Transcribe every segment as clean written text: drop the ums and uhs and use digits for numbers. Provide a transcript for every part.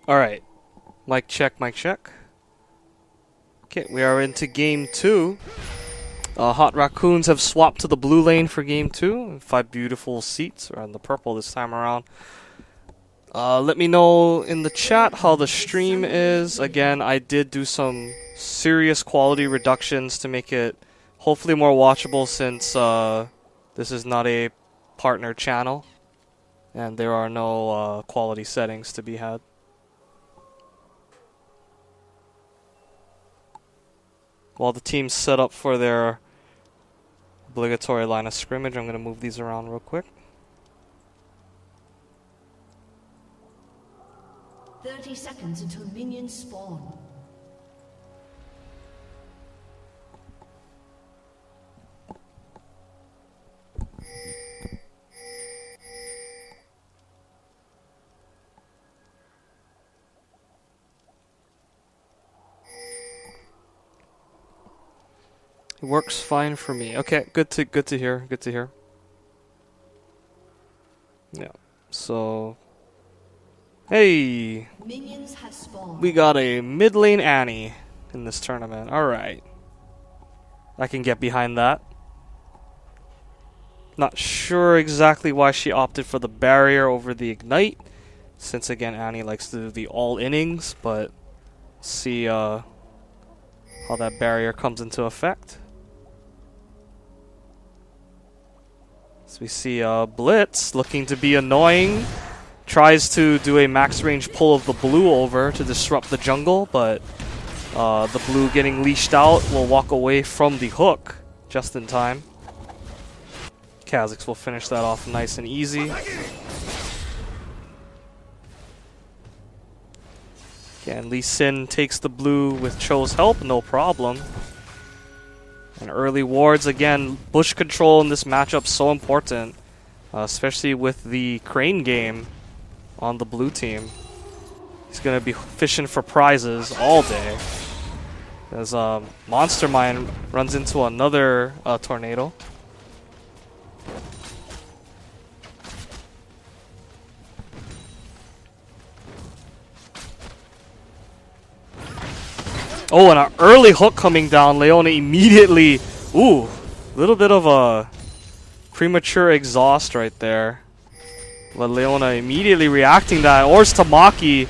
Alright. Mic check, mic check. Okay, we are into game 2. Hot Raccoons have swapped to the blue lane for game 2. 5 beautiful seats are on the purple this time around. Let me know in the chat how the stream is. Again, I did do some serious quality reductions to make it hopefully more watchable, since this is not a partner channel and there are no quality settings to be had. While the team's set up for their obligatory line of scrimmage, I'm going to move these around real quick. 30 seconds until minions spawn. It works fine for me. Okay, good to hear. Good to hear. Yeah. So, hey, Minions have spawned. we got a mid lane Annie in this tournament. All right, I can get behind that. Not sure exactly why she opted for the barrier over the ignite, since again Annie likes to do the all innings, but see how that barrier comes into effect. So we see Blitz looking to be annoying, tries to do a max range pull of the blue over to disrupt the jungle, but the blue getting leashed out will walk away from the hook just in time. Kha'Zix will finish that off nice and easy. Again, Lee Sin takes the blue with Cho's help, no problem. And early wards, again, bush control in this matchup so important, especially with the Crane game on the blue team. He's going to be fishing for prizes all day, as Monster Mine runs into another tornado. Oh, and an early hook coming down. Leona immediately... Ooh, a little bit of a premature exhaust right there. But Leona immediately reacting that. Ors Tamaki,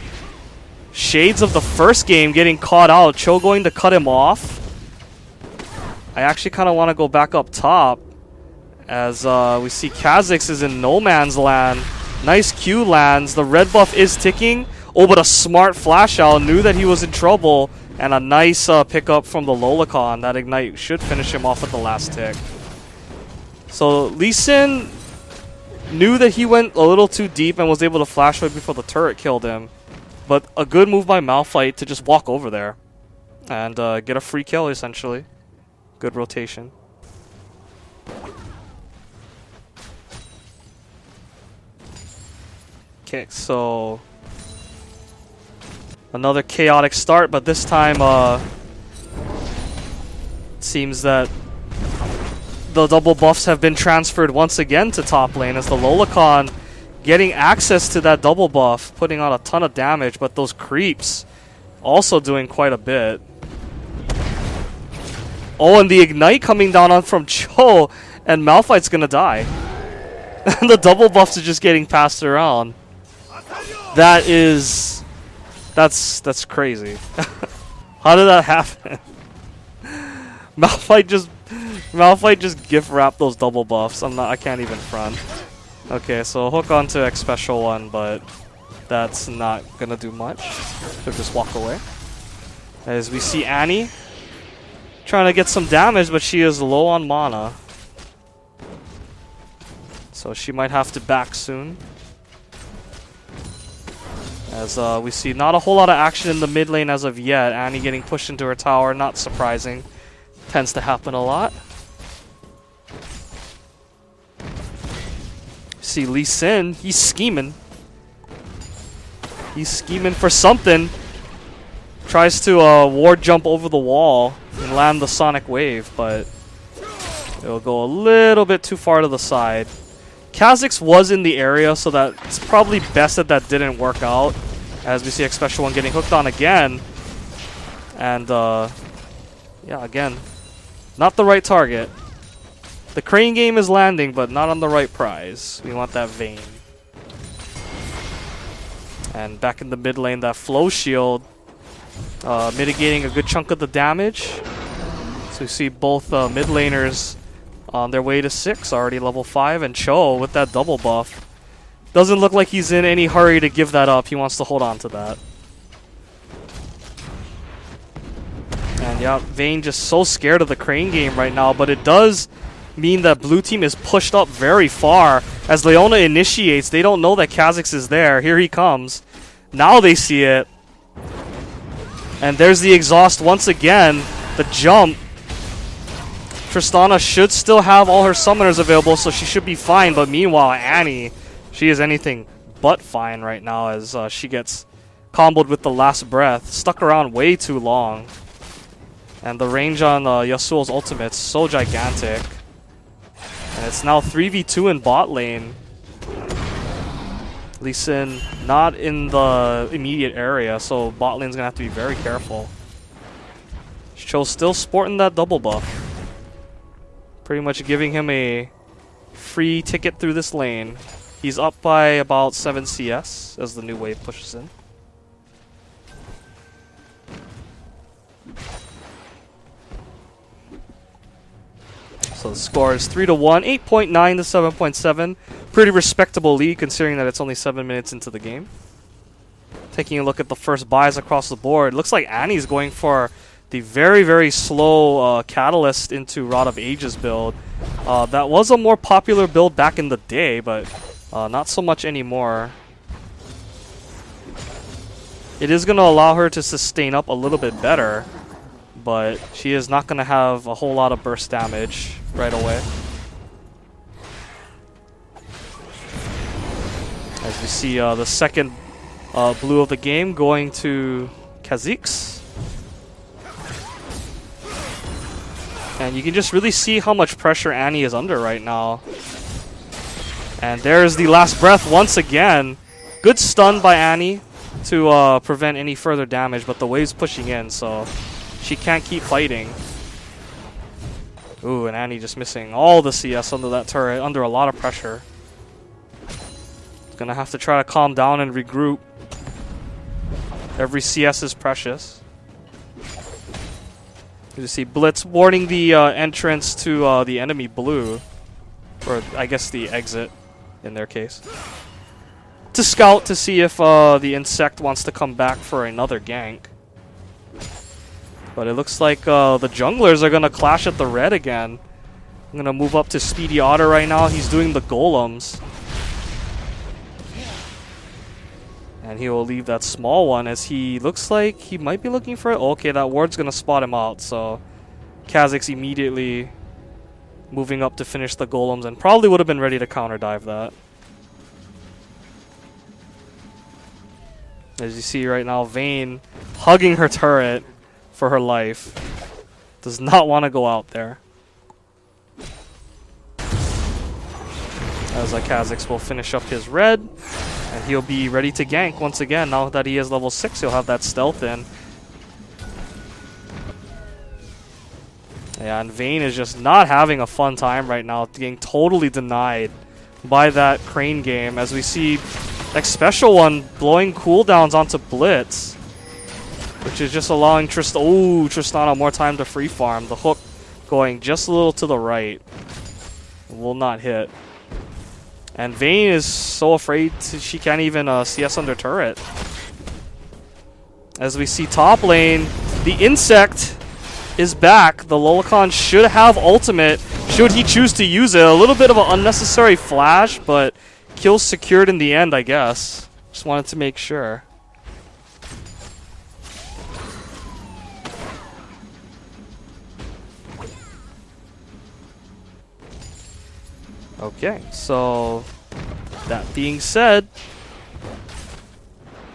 shades of the first game, getting caught out. Cho going to cut him off. I actually kind of want to go back up top, as we see Kha'Zix is in no man's land. Nice Q lands. The red buff is ticking. Oh, but a smart flash out. Knew that he was in trouble. And a nice pickup from the Lolicon. That ignite should finish him off at the last tick. So Lee Sin knew that he went a little too deep and was able to flash away before the turret killed him. But a good move by Malphite to just walk over there and get a free kill, essentially. Good rotation. Okay, so... another chaotic start, but this time it seems that the double buffs have been transferred once again to top lane, as the Lolicon getting access to that double buff, putting on a ton of damage, but those creeps also doing quite a bit. Oh, and the ignite coming down on from Cho, and Malphite's gonna die. And the double buffs are just getting passed around. That is... That's crazy. How did that happen? Malphite just gift wrapped those double buffs. I can't even front. Okay, so hook onto X Special 1, but that's not gonna do much. She'll just walk away. As we see Annie trying to get some damage, but she is low on mana. So she might have to back soon. As we see not a whole lot of action in the mid lane as of yet. Annie getting pushed into her tower, not surprising. Tends to happen a lot. See Lee Sin, he's scheming. He's scheming for something. Tries to ward jump over the wall and land the Sonic Wave, but it'll go a little bit too far to the side. Kha'Zix was in the area, so that's probably best that that didn't work out. As we see X Special One getting hooked on again. And, yeah, again, not the right target. The crane game is landing, but not on the right prize. We want that Vayne. And back in the mid lane, that flow shield mitigating a good chunk of the damage. So you see both mid laners on their way to 6, already level 5, and Cho with that double buff. Doesn't look like he's in any hurry to give that up. He wants to hold on to that. And yeah, Vayne just so scared of the crane game right now, but it does mean that blue team is pushed up very far. As Leona initiates, they don't know that Kha'Zix is there. Here he comes. Now they see it. And there's the exhaust once again. The jump. Tristana should still have all her summoners available, so she should be fine. But meanwhile, Annie, she is anything but fine right now as she gets comboed with the last breath. Stuck around way too long. And the range on Yasuo's ultimate is so gigantic. And it's now 3v2 in bot lane. Lee Sin not in the immediate area, so bot lane's gonna have to be very careful. Cho's still sporting that double buff. Pretty much giving him a free ticket through this lane. He's up by about 7 CS as the new wave pushes in. So the score is 3-1, 8.9 to 7.7. Pretty respectable lead considering that it's only 7 minutes into the game. Taking a look at the first buys across the board, looks like Annie's going for the very, very slow Catalyst into Rod of Ages build. That was a more popular build back in the day, but not so much anymore. It is going to allow her to sustain up a little bit better, but she is not going to have a whole lot of burst damage right away. As we see the second blue of the game going to Kha'Zix. And you can just really see how much pressure Annie is under right now. And there's the last breath once again. Good stun by Annie to prevent any further damage, but the wave's pushing in, so she can't keep fighting. Ooh, and Annie just missing all the CS under that turret, under a lot of pressure. Gonna have to try to calm down and regroup. Every CS is precious. You see Blitz warning the entrance to the enemy blue. Or I guess the exit in their case. To scout to see if the insect wants to come back for another gank. But it looks like the junglers are going to clash at the red again. I'm going to move up to Speedy Otter right now. He's doing the golems. And he will leave that small one as he looks like he might be looking for it. Okay, that ward's going to spot him out. So Kha'Zix immediately moving up to finish the golems and probably would have been ready to counter dive that. As you see right now, Vayne hugging her turret for her life. Does not want to go out there. As Kha'Zix will finish up his red. And he'll be ready to gank once again. Now that he is level 6, he'll have that stealth in. Yeah, and Vayne is just not having a fun time right now. Getting totally denied by that crane game. As we see X Special One blowing cooldowns onto Blitz. Which is just allowing Tristana more time to free farm. The hook going just a little to the right. Will not hit. And Vayne is so afraid she can't even CS under turret. As we see top lane, the insect is back. The Lolicon should have ultimate, should he choose to use it. A little bit of an unnecessary flash, but kill secured in the end, I guess. Just wanted to make sure. Okay, so that being said,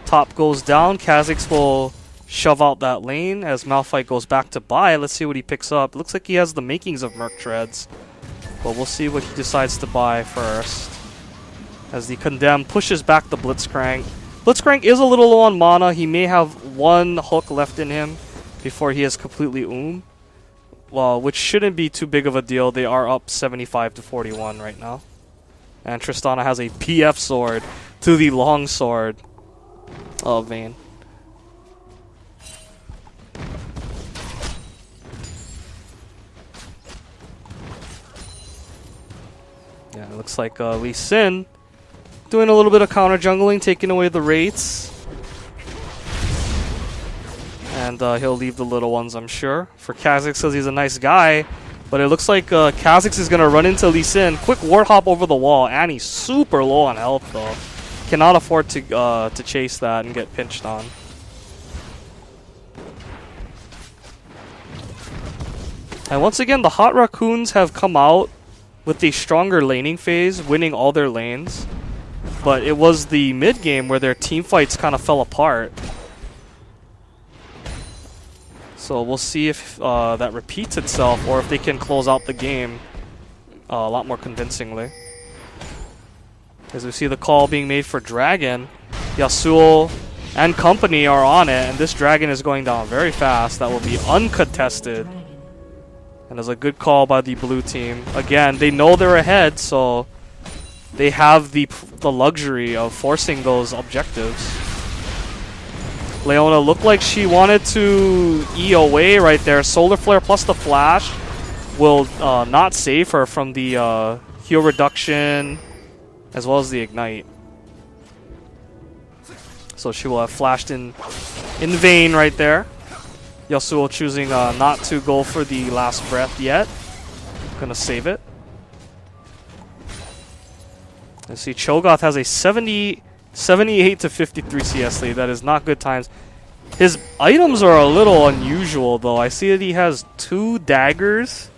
top goes down. Kha'Zix will shove out that lane as Malphite goes back to buy. Let's see what he picks up. Looks like he has the makings of Merc Treads, but we'll see what he decides to buy first. As the Condemn pushes back the Blitzcrank, Blitzcrank is a little low on mana. He may have one hook left in him before he is completely Well, which shouldn't be too big of a deal. They are up 75 to 41 right now. And Tristana has a PF sword to the long sword of Vayne. Yeah, it looks like Lee Sin doing a little bit of counter jungling, taking away the rates. And he'll leave the little ones, I'm sure. For Kha'Zix, says he's a nice guy. But it looks like Kha'Zix is going to run into Lee Sin. Quick ward hop over the wall. Annie's super low on health, though. Cannot afford to chase that and get pinched on. And once again, the Hot Raccoons have come out with the stronger laning phase, winning all their lanes. But it was the mid game where their team fights kind of fell apart. So we'll see if that repeats itself or if they can close out the game a lot more convincingly. As we see the call being made for Dragon, Yasuo and company are on it, and this Dragon is going down very fast. That will be uncontested. And it's a good call by the blue team. Again, they know they're ahead, so they have the luxury of forcing those objectives. Leona looked like she wanted to E away right there. Solar Flare plus the Flash will not save her from the heal reduction as well as the Ignite. So she will have flashed in vain right there. Yasuo choosing not to go for the last breath yet. Gonna save it. Let's see, Cho'Gath has a 78 to 53 CS lead. That is not good times. His items are a little unusual, though. I see that he has 2 daggers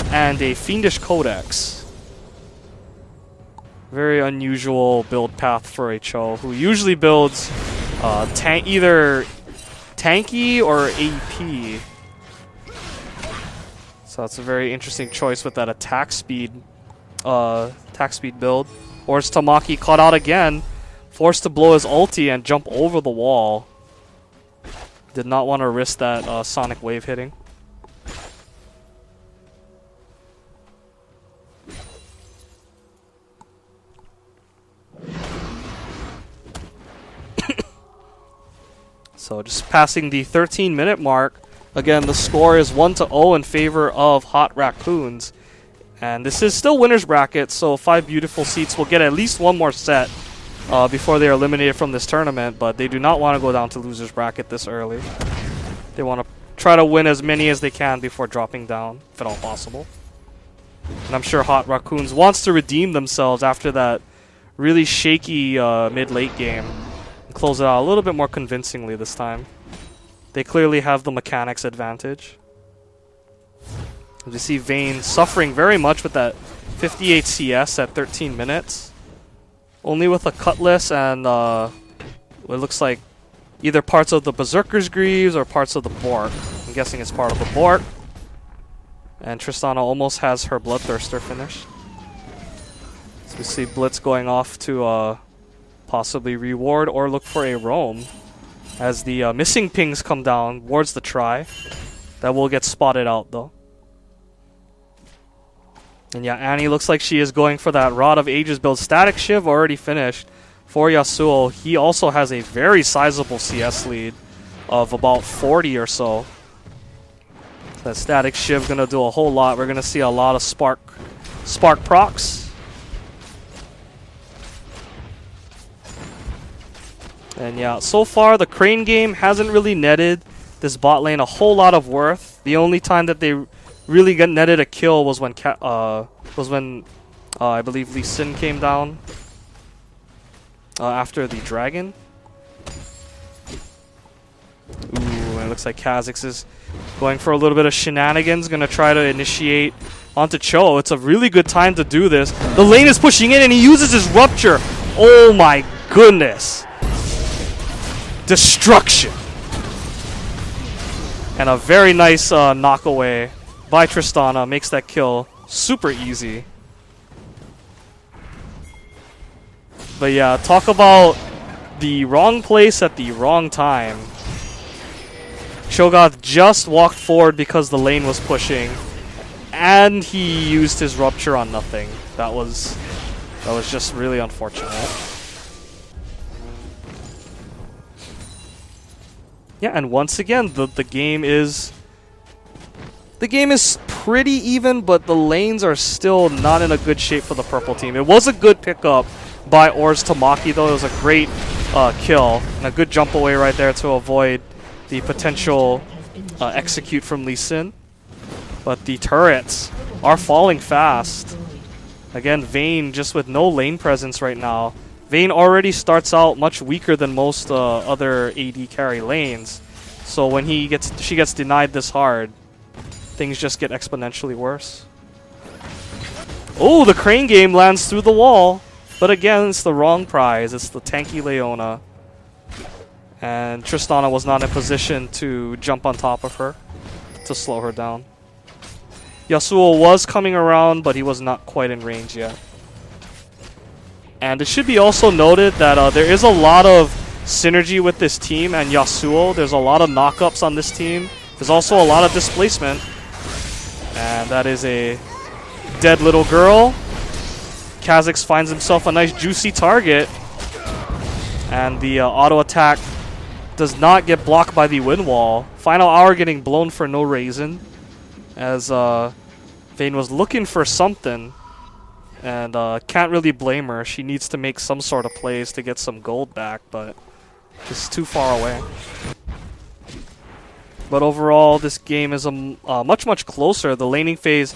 and a Fiendish Codex. Very unusual build path for a Cho, who usually builds either tanky or AP. So that's a very interesting choice with that attack speed build. Or is Tamaki caught out again, forced to blow his ulti and jump over the wall. Did not want to risk that sonic wave hitting. So just passing the 13-minute mark. Again, the score is 1-0 in favor of Hot Raccoons. And this is still winner's bracket, so 5 beautiful seats will get at least one more set before they are eliminated from this tournament, but they do not want to go down to loser's bracket this early. They want to try to win as many as they can before dropping down, if at all possible. And I'm sure Hot Raccoons wants to redeem themselves after that really shaky mid-late game and close it out a little bit more convincingly this time. They clearly have the mechanics advantage. As you see Vayne suffering very much with that 58 CS at 13 minutes. Only with a Cutlass and it looks like either parts of the Berserker's Greaves or parts of the Bork. I'm guessing it's part of the Bork. And Tristana almost has her Bloodthirster finished. So we see Blitz going off to possibly reward or look for a roam. As the missing pings come down, wards the try. That will get spotted out though. And yeah, Annie looks like she is going for that Rod of Ages build. Static Shiv already finished for Yasuo. He also has a very sizable CS lead of about 40 or so. That Static Shiv gonna do a whole lot. We're gonna see a lot of spark procs. And yeah, so far the Crane game hasn't really netted this bot lane a whole lot of worth. The only time that they really got netted a kill was when I believe Lee Sin came down after the dragon. Ooh, and it looks like Kha'Zix is going for a little bit of shenanigans, gonna try to initiate onto Cho. It's a really good time to do this. The lane is pushing in and he uses his rupture. Oh my goodness. Destruction. And a very nice knockaway by Tristana makes that kill super easy. But yeah, talk about the wrong place at the wrong time. Cho'Gath just walked forward because the lane was pushing, and he used his Rupture on nothing. That was just really unfortunate. Yeah, and once again, the game is pretty even, but the lanes are still not in a good shape for the purple team. It was a good pickup by Ors Tamaki, though. It was a great kill and a good jump away right there to avoid the potential execute from Lee Sin. But the turrets are falling fast. Again, Vayne just with no lane presence right now. Vayne already starts out much weaker than most other AD carry lanes. So when she gets denied this hard, things just get exponentially worse. Oh, the crane game lands through the wall. But again, it's the wrong prize. It's the tanky Leona. And Tristana was not in position to jump on top of her to slow her down. Yasuo was coming around, but he was not quite in range yet. And it should be also noted that there is a lot of synergy with this team and Yasuo. There's a lot of knockups on this team. There's also a lot of displacement. And that is a dead little girl. Kha'Zix finds himself a nice juicy target. And the auto attack does not get blocked by the wind wall. Final hour getting blown for no reason. As Vayne was looking for something. And can't really blame her. She needs to make some sort of plays to get some gold back, but just too far away. But overall, this game is much, much closer. The laning phase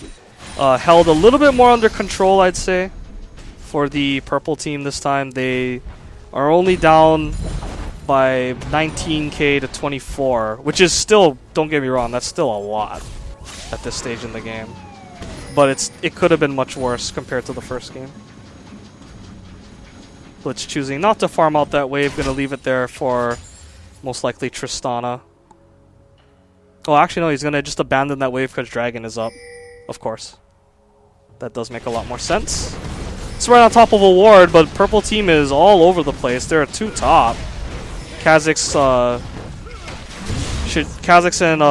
held a little bit more under control, I'd say, for the purple team this time. They are only down by 19k to 24, which is still, don't get me wrong, that's still a lot at this stage in the game. But it could have been much worse compared to the first game. Blitz choosing not to farm out that wave, gonna leave it there for most likely Tristana. Oh, actually no, he's gonna just abandon that wave because Dragon is up. Of course. That does make a lot more sense. It's right on top of a ward, but purple team is all over the place. There are two top. Kha'Zix and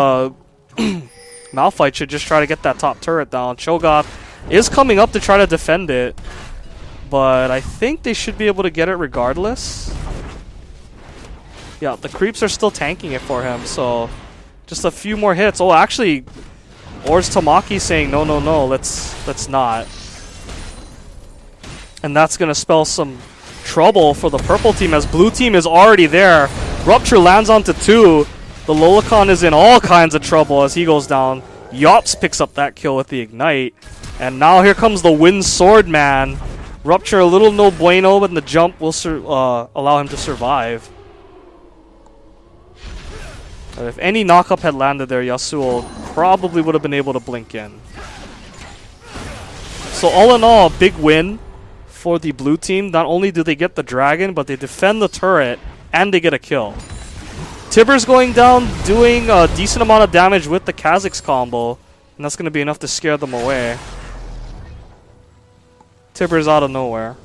Malphite should just try to get that top turret down. Cho'Gath is coming up to try to defend it, but I think they should be able to get it regardless. Yeah, the creeps are still tanking it for him, so just a few more hits. Oh, actually, Ors Tamaki saying no, no, no, let's not. And that's gonna spell some trouble for the purple team as blue team is already there. Rupture lands onto 2. The Lolacon is in all kinds of trouble as he goes down. Yops picks up that kill with the Ignite. And now here comes the Wind Sword Man. Rupture a little no bueno, but the jump will allow him to survive. If any knockup had landed there, Yasuo probably would have been able to blink in. So all in all, big win for the blue team. Not only do they get the dragon, but they defend the turret and they get a kill. Tibbers going down, doing a decent amount of damage with the Kha'Zix combo, and that's going to be enough to scare them away. Tibbers out of nowhere.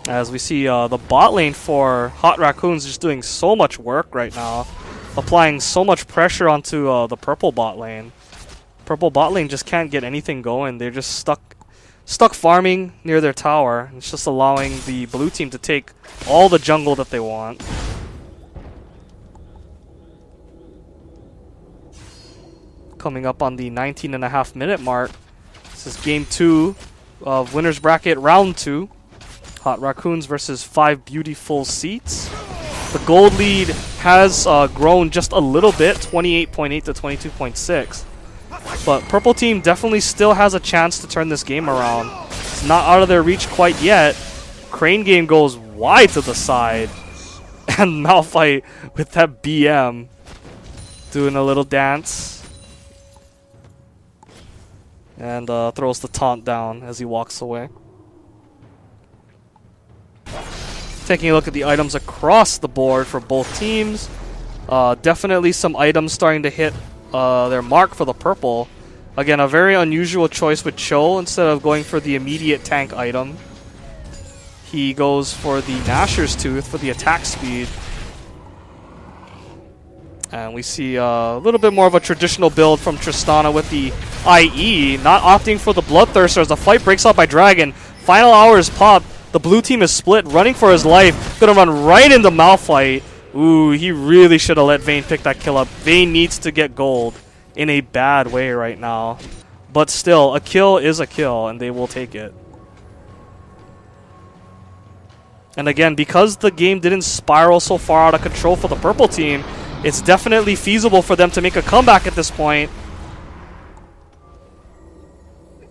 As we see the bot lane for Hot Raccoons just doing so much work right now, applying so much pressure onto the purple bot lane. Purple bot lane just can't get anything going. They're just stuck farming near their tower. It's just allowing the blue team to take all the jungle that they want. Coming up on the 19.5-minute mark. This is game 2 of Winners Bracket Round 2. Hot Raccoons versus 5 Beautifool seats. The gold lead has grown just a little bit, 28.8 to 22.6. But purple team definitely still has a chance to turn this game around. It's not out of their reach quite yet. Crane game goes wide to the side. And Malphite with that BM doing a little dance. And throws the taunt down as he walks away. Taking a look at the items across the board for both teams. Definitely some items starting to hit their mark for the purple. Again, a very unusual choice with Cho instead of going for the immediate tank item. He goes for the Gnasher's Tooth for the attack speed. And we see a little bit more of a traditional build from Tristana with the IE, not opting for the Bloodthirster as the fight breaks out by Dragon. Final hours pop. The blue team is split, running for his life. Gonna run right into Malphite. Ooh, he really should have let Vayne pick that kill up. Vayne needs to get gold in a bad way right now. But still, a kill is a kill, and they will take it. And again, because the game didn't spiral so far out of control for the purple team, it's definitely feasible for them to make a comeback at this point.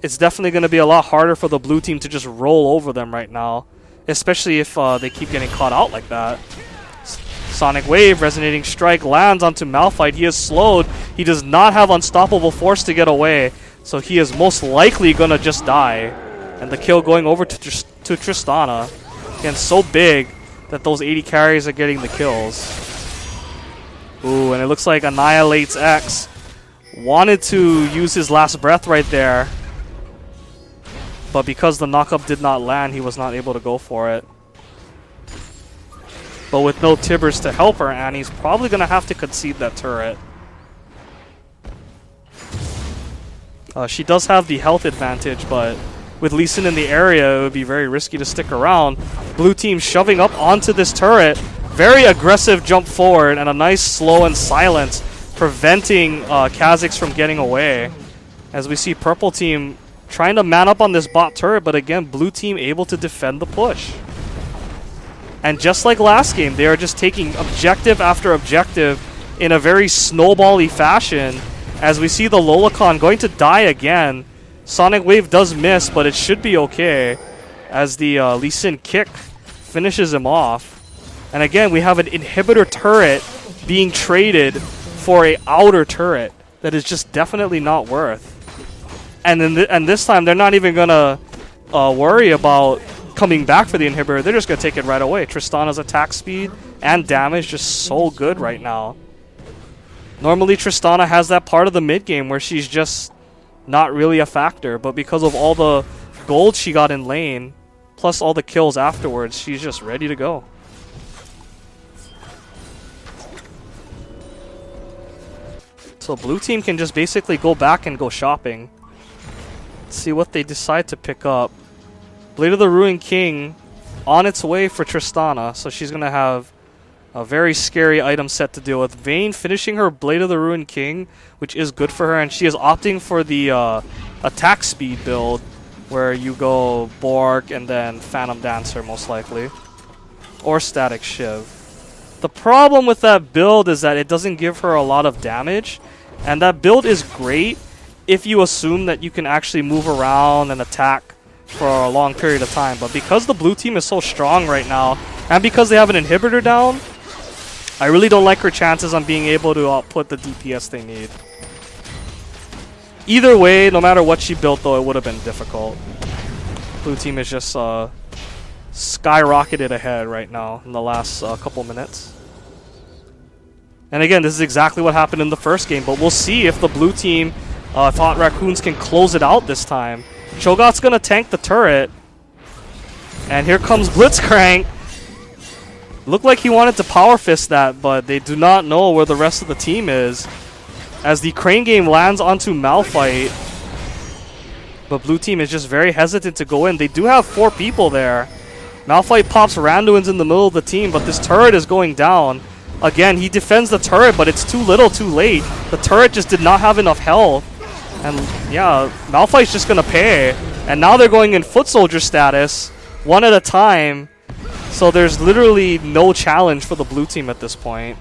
It's definitely going to be a lot harder for the blue team to just roll over them right now, especially if they keep getting caught out like that. Sonic Wave, Resonating Strike lands onto Malphite. He is slowed. He does not have Unstoppable Force to get away, so he is most likely going to just die. And the kill going over to Tristana. Again, so big that those 80 carries are getting the kills. Ooh, and it looks like Annihilate's X wanted to use his last breath right there. But because the knockup did not land, he was not able to go for it. But with no Tibbers to help her, Annie's probably going to have to concede that turret. She does have the health advantage, but with Lee Sin in the area, it would be very risky to stick around. Blue team shoving up onto this turret. Very aggressive jump forward and a nice slow and silence, preventing Kha'Zix from getting away. As we see purple team trying to man up on this bot turret, but again, blue team able to defend the push. And just like last game, they are just taking objective after objective in a very snowball-y fashion. As we see the Lolacon going to die again. Sonic Wave does miss, but it should be okay. As the Lee Sin kick finishes him off. And again, we have an inhibitor turret being traded for a outer turret that is just definitely not worth. And then this time, they're not even gonna worry about coming back for the inhibitor. They're just gonna take it right away. Tristana's attack speed and damage just so good right now. Normally, Tristana has that part of the mid game where she's just not really a factor, but because of all the gold she got in lane, plus all the kills afterwards, she's just ready to go. So blue team can just basically go back and go shopping. Let's see what they decide to pick up. Blade of the Ruined King on its way for Tristana, so she's going to have a very scary item set to deal with. Vayne finishing her Blade of the Ruined King, which is good for her, and she is opting for the attack speed build, where you go Bork and then Phantom Dancer most likely, or Static Shiv. The problem with that build is that it doesn't give her a lot of damage, and that build is great if you assume that you can actually move around and attack for a long period of time. But because the blue team is so strong right now, and because they have an inhibitor down, I really don't like her chances on being able to output the DPS they need. Either way, no matter what she built though, it would have been difficult. Blue team is just skyrocketed ahead right now in the last couple minutes. And again, this is exactly what happened in the first game, but we'll see if the blue team, if Hot Raccoons can close it out this time. Cho'Gath's gonna tank the turret. And here comes Blitzcrank. Looked like he wanted to power fist that, but they do not know where the rest of the team is. As the crane game lands onto Malphite. But blue team is just very hesitant to go in. They do have 4 people there. Malphite pops Randuin's in the middle of the team, but this turret is going down. Again, he defends the turret, but it's too little too late. The turret just did not have enough health. And yeah, Malphite's just gonna pay. And now they're going in foot soldier status, one at a time. So there's literally no challenge for the blue team at this point.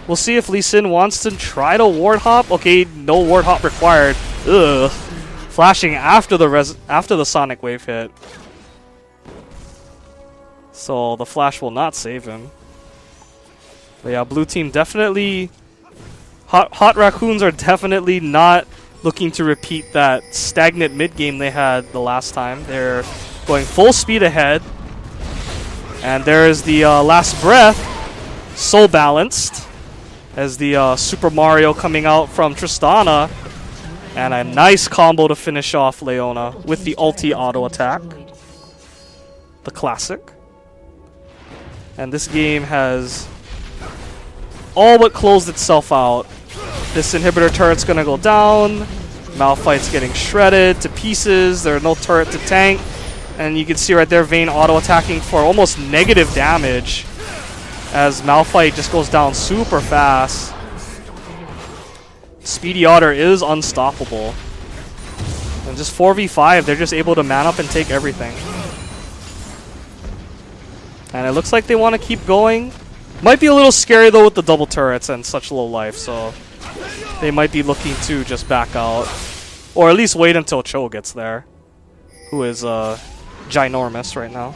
We'll see if Lee Sin wants to try to ward hop. Okay, no ward hop required. Ugh. Flashing after the Sonic Wave hit. So the flash will not save him. But yeah, blue team definitely... Hot Raccoons are definitely not looking to repeat that stagnant mid-game they had the last time. They're going full speed ahead. And there is the last breath. So balanced. As the Super Mario coming out from Tristana. And a nice combo to finish off Leona with the ulti auto attack. the classic. And this game has all but closed itself out. This inhibitor turret's gonna go down. Malphite's getting shredded to pieces. There's no turret to tank. And you can see right there Vayne auto-attacking for almost negative damage as Malphite just goes down super fast. Speedy Otter is unstoppable. And just 4v5, they're just able to man up and take everything. And it looks like they want to keep going. Might be a little scary though with the double turrets and such low life, so they might be looking to just back out. Or at least wait until Cho gets there, who is ginormous right now.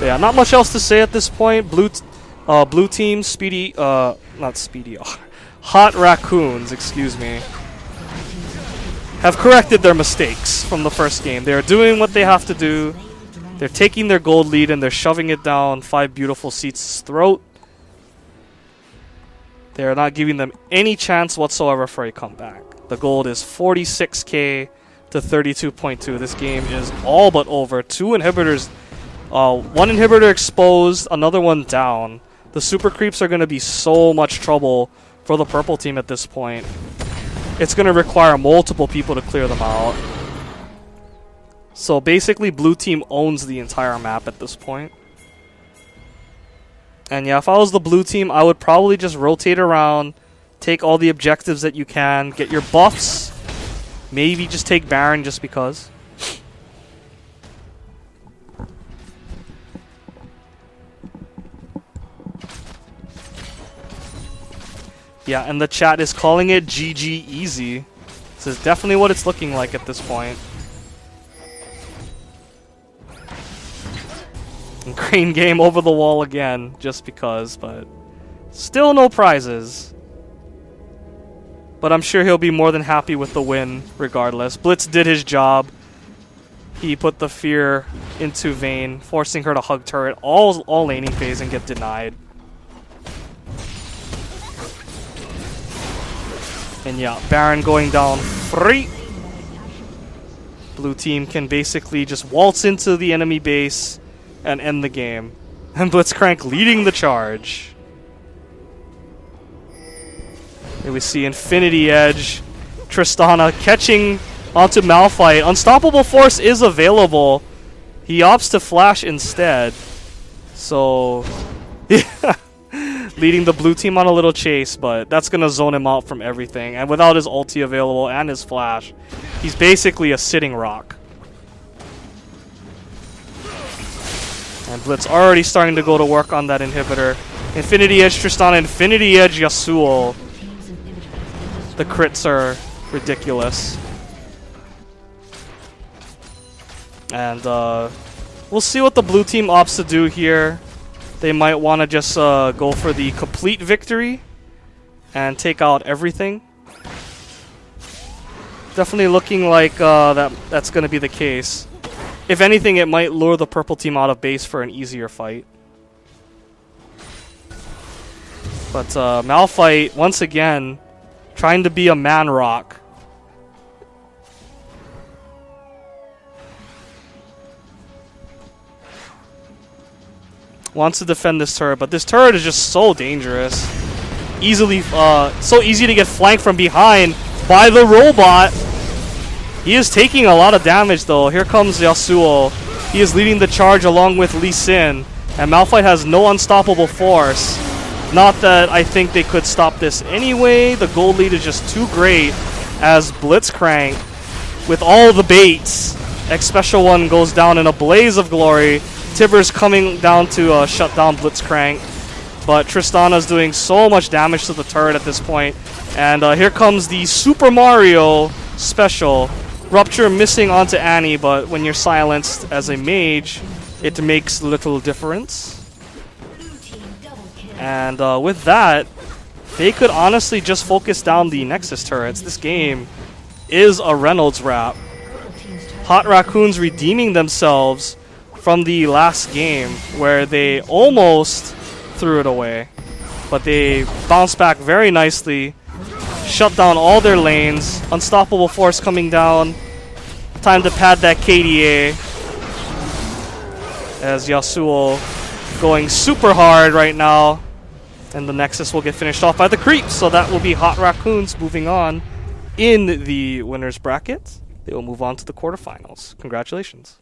Yeah, not much else to say at this point. Blue team, Speedy, not Speedy, Hot Raccoons, excuse me, have corrected their mistakes from the first game. They are doing what they have to do. They're taking their gold lead and they're shoving it down 5 Beautiful Seats' throat. They are not giving them any chance whatsoever for a comeback. The gold is 46k to 32.2. This game is all but over. 2 inhibitors, one inhibitor exposed, another one down. The super creeps are going to be so much trouble for the purple team at this point. It's going to require multiple people to clear them out. So basically blue team owns the entire map at this point. And yeah, if I was the blue team, I would probably just rotate around, take all the objectives that you can, get your buffs, maybe just take Baron just because. Yeah, and the chat is calling it GG easy. This is definitely what it's looking like at this point. And Crane game over the wall again, just because, but still no prizes. But I'm sure he'll be more than happy with the win regardless. Blitz did his job. He put the fear into Vayne, forcing her to hug turret all laning phase and get denied. And yeah, Baron going down free. Blue team can basically just waltz into the enemy base and end the game. And Blitzcrank leading the charge. Here we see Infinity Edge. Tristana catching onto Malphite. Unstoppable Force is available. He opts to flash instead. So, yeah. Leading the blue team on a little chase, but that's going to zone him out from everything. And without his ulti available and his flash, he's basically a sitting rock. And Blitz already starting to go to work on that inhibitor. Infinity Edge Tristana, Infinity Edge Yasuo. The crits are ridiculous. And we'll see what the blue team opts to do here. They might want to just go for the complete victory and take out everything. Definitely looking like that's going to be the case. If anything, it might lure the purple team out of base for an easier fight. But Malphite, once again, trying to be a man rock. Wants to defend this turret, but this turret is just so dangerous. So easy to get flanked from behind by the robot. He is taking a lot of damage though. Here comes Yasuo. He is leading the charge along with Lee Sin. And Malphite has no unstoppable force. Not that I think they could stop this anyway. The gold lead is just too great as Blitzcrank, with all the baits, X Special 1 goes down in a blaze of glory. Tibbers coming down to shut down Blitzcrank. But Tristana's doing so much damage to the turret at this point. And here comes the Super Mario special. Rupture missing onto Annie, but when you're silenced as a mage, it makes little difference. And with that, they could honestly just focus down the Nexus turrets. This game is a Reynolds wrap. Hot Raccoons redeeming themselves from the last game where they almost threw it away. But they bounced back very nicely, shut down all their lanes. Unstoppable Force coming down. Time to pad that KDA. As Yasuo going super hard right now. And the Nexus will get finished off by the creeps. So that will be Hot Raccoons moving on in the winner's bracket. They will move on to the quarterfinals. Congratulations.